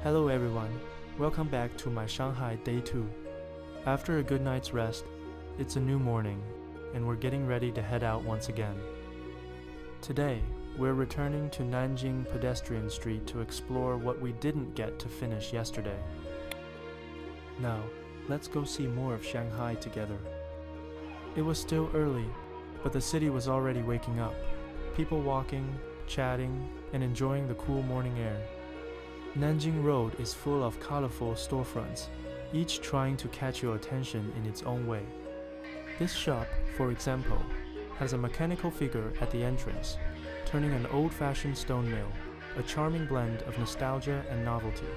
Hello everyone, welcome back to my Shanghai Day 2. After a good night's rest, it's a new morning, and we're getting ready to head out once again. Today, we're returning to Nanjing Pedestrian Street to explore what we didn't get to finish yesterday. Now, let's go see more of Shanghai together. It was still early, but the city was already waking up, people walking, chatting, and enjoying the cool morning air. Nanjing Road is full of colorful storefronts, each trying to catch your attention in its own way. This shop, for example, has a mechanical figure at the entrance, turning an old-fashioned stone mill, a charming blend of nostalgia and novelty.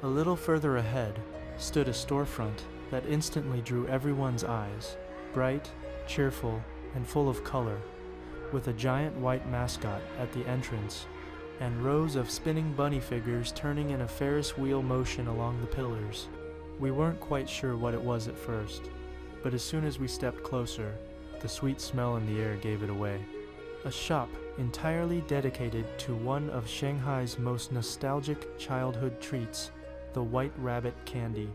A little further ahead stood a storefront that instantly drew everyone's eyes, bright, cheerful, and full of color, with a giant white mascot at the entrance and rows of spinning bunny figures turning in a Ferris wheel motion along the pillars. We weren't quite sure what it was at first, but as soon as we stepped closer, the sweet smell in the air gave it away. A shop entirely dedicated to one of Shanghai's most nostalgic childhood treats, the White Rabbit candy.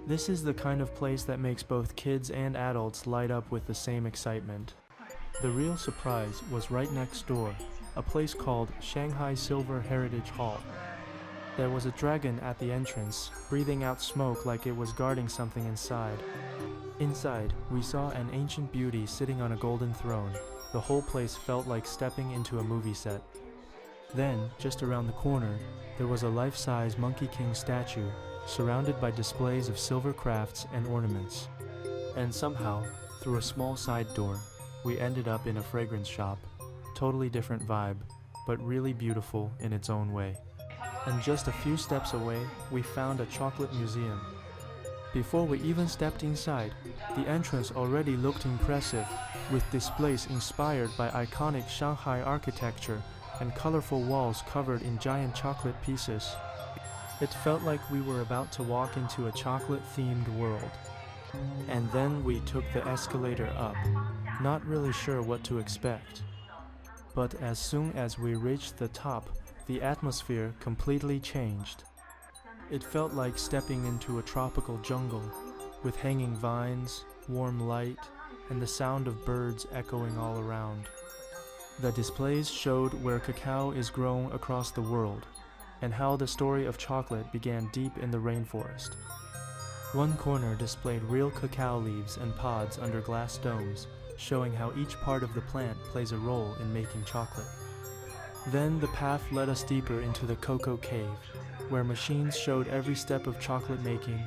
This is the kind of place that makes both kids and adults light up with the same excitement. The real surprise was right next door, a place called Shanghai Silver Heritage Hall. There was a dragon at the entrance, breathing out smoke like it was guarding something inside. Inside, we saw an ancient beauty sitting on a golden throne. The whole place felt like stepping into a movie set. Then, just around the corner, there was a life-size Monkey King statue, surrounded by displays of silver crafts and ornaments. And somehow, through a small side door, we ended up in a fragrance shop. Totally different vibe, but really beautiful in its own way. And just a few steps away, we found a chocolate museum. Before we even stepped inside, the entrance already looked impressive, with displays inspired by iconic Shanghai architecture and colorful walls covered in giant chocolate pieces. It felt like we were about to walk into a chocolate-themed world. And then we took the escalator up, not really sure what to expect. But as soon as we reached the top, the atmosphere completely changed. It felt like stepping into a tropical jungle, with hanging vines, warm light, and the sound of birds echoing all around. The displays showed where cacao is grown across the world, and how the story of chocolate began deep in the rainforest. One corner displayed real cacao leaves and pods under glass domes, showing how each part of the plant plays a role in making chocolate. Then the path led us deeper into the cocoa cave, where machines showed every step of chocolate making,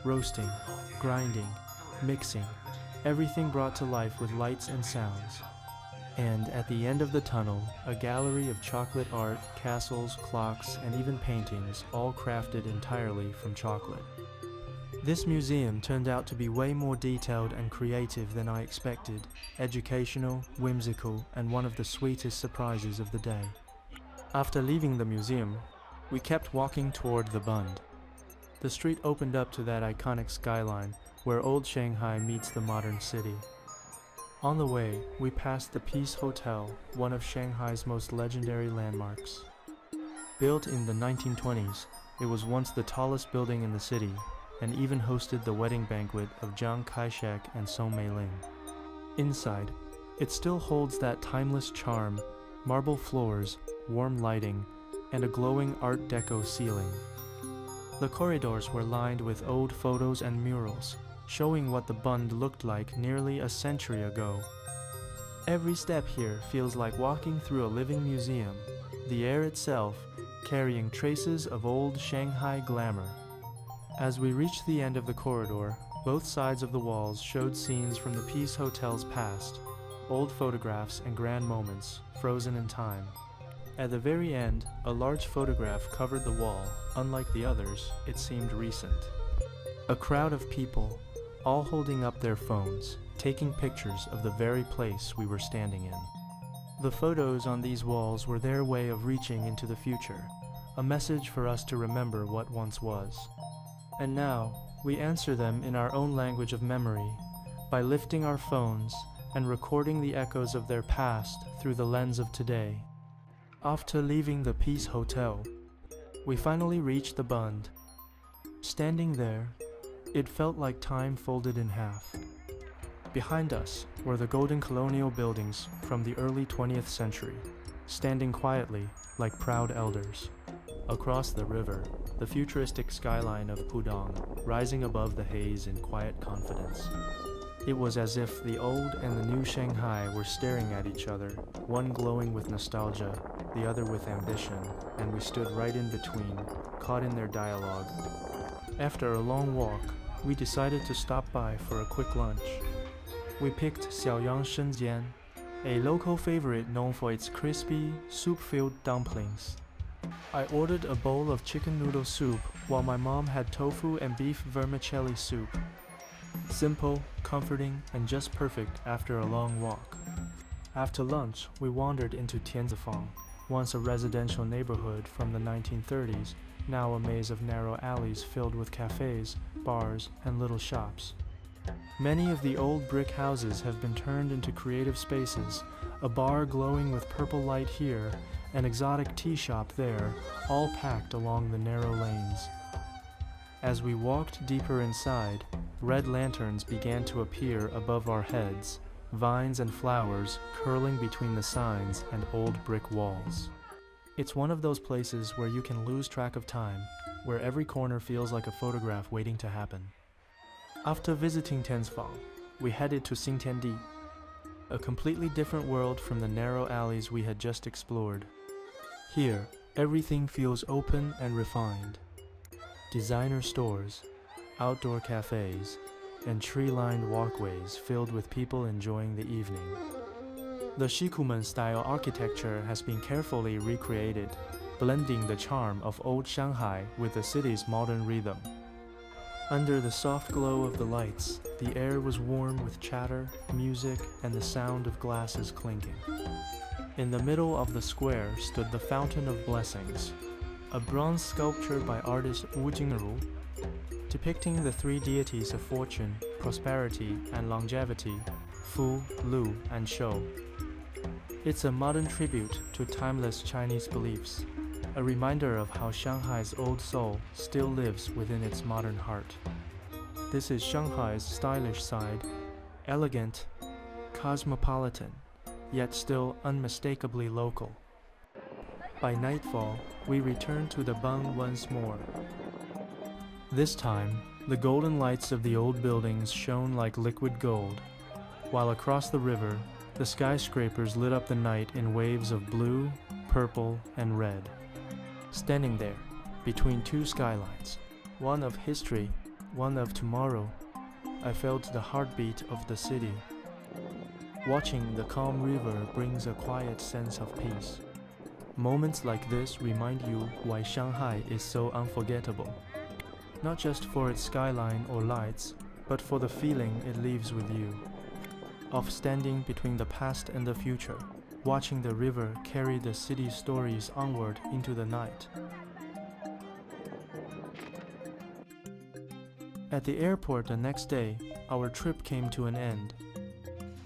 roasting, grinding, mixing, everything brought to life with lights and sounds. And at the end of the tunnel, a gallery of chocolate art, castles, clocks, and even paintings, all crafted entirely from chocolate. This museum turned out to be way more detailed and creative than I expected, educational, whimsical, and one of the sweetest surprises of the day. After leaving the museum, we kept walking toward the Bund. The street opened up to that iconic skyline, where old Shanghai meets the modern city. On the way, we passed the Peace Hotel, one of Shanghai's most legendary landmarks. Built in the 1920s, it was once the tallest building in the city, and even hosted the wedding banquet of Chiang Kai-shek and Song Mei-ling. Inside, it still holds that timeless charm, marble floors, warm lighting, and a glowing Art Deco ceiling. The corridors were lined with old photos and murals, showing what the Bund looked like nearly a century ago. Every step here feels like walking through a living museum, the air itself carrying traces of old Shanghai glamour. As we reached the end of the corridor, both sides of the walls showed scenes from the Peace Hotel's past, old photographs and grand moments, frozen in time. At the very end, a large photograph covered the wall. Unlike the others, it seemed recent. A crowd of people, all holding up their phones, taking pictures of the very place we were standing in. The photos on these walls were their way of reaching into the future, a message for us to remember what once was. And now, we answer them in our own language of memory, by lifting our phones and recording the echoes of their past through the lens of today. After leaving the Peace Hotel, We finally reached the Bund. Standing there, it felt like time folded in half. Behind us were the golden colonial buildings from the early 20th century, standing quietly like proud elders. Across the river, the futuristic skyline of Pudong, rising above the haze in quiet confidence. It was as if the old and the new Shanghai were staring at each other, one glowing with nostalgia, the other with ambition, and we stood right in between, caught in their dialogue. After a long walk, we decided to stop by for a quick lunch. We picked Xiao Yang Sheng Jian, a local favorite known for its crispy, soup-filled dumplings. I ordered a bowl of chicken noodle soup while my mom had tofu and beef vermicelli soup. Simple, comforting, and just perfect after a long walk. After lunch, we wandered into Tianzifang, once a residential neighborhood from the 1930s, now a maze of narrow alleys filled with cafés, bars, and little shops. Many of the old brick houses have been turned into creative spaces, a bar glowing with purple light here, an exotic tea shop there, all packed along the narrow lanes. As we walked deeper inside, red lanterns began to appear above our heads, vines and flowers curling between the signs and old brick walls. It's one of those places where you can lose track of time, where every corner feels like a photograph waiting to happen. After visiting Tianzifang, we headed to Xintiandi, a completely different world from the narrow alleys we had just explored. Here, everything feels open and refined. Designer stores, outdoor cafes, and tree-lined walkways filled with people enjoying the evening. The Shikumen-style architecture has been carefully recreated, blending the charm of old Shanghai with the city's modern rhythm. Under the soft glow of the lights, the air was warm with chatter, music, and the sound of glasses clinking. In the middle of the square stood the Fountain of Blessings, a bronze sculpture by artist Wu Jingru, depicting the three deities of fortune, prosperity, and longevity, Fu, Lu, and Shou. It's a modern tribute to timeless Chinese beliefs, a reminder of how Shanghai's old soul still lives within its modern heart. This is Shanghai's stylish side, elegant, cosmopolitan, yet still unmistakably local. By nightfall, we returned to the Bund once more. This time, the golden lights of the old buildings shone like liquid gold, while across the river, the skyscrapers lit up the night in waves of blue, purple, and red. Standing there, between two skylines, one of history, one of tomorrow, I felt the heartbeat of the city. Watching the calm river brings a quiet sense of peace. Moments like this remind you why Shanghai is so unforgettable. Not just for its skyline or lights, but for the feeling it leaves with you. Of standing between the past and the future, watching the river carry the city's stories onward into the night. At the airport the next day, our trip came to an end.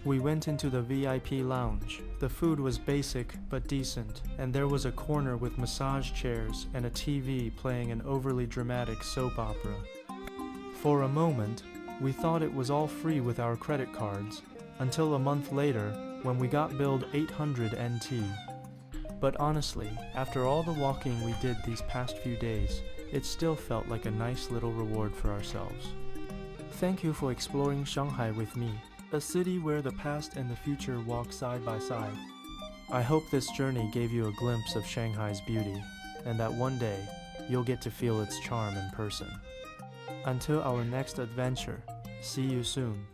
We went into the VIP lounge. The food was basic but decent, and there was a corner with massage chairs and a TV playing an overly dramatic soap opera. For a moment, we thought it was all free with our credit cards, until a month later when we got billed 800 NT. But honestly, after all the walking we did these past few days, it still felt like a nice little reward for ourselves. Thank you for exploring Shanghai with me, a city where the past and the future walk side by side. I hope this journey gave you a glimpse of Shanghai's beauty, and that one day, you'll get to feel its charm in person. Until our next adventure, see you soon.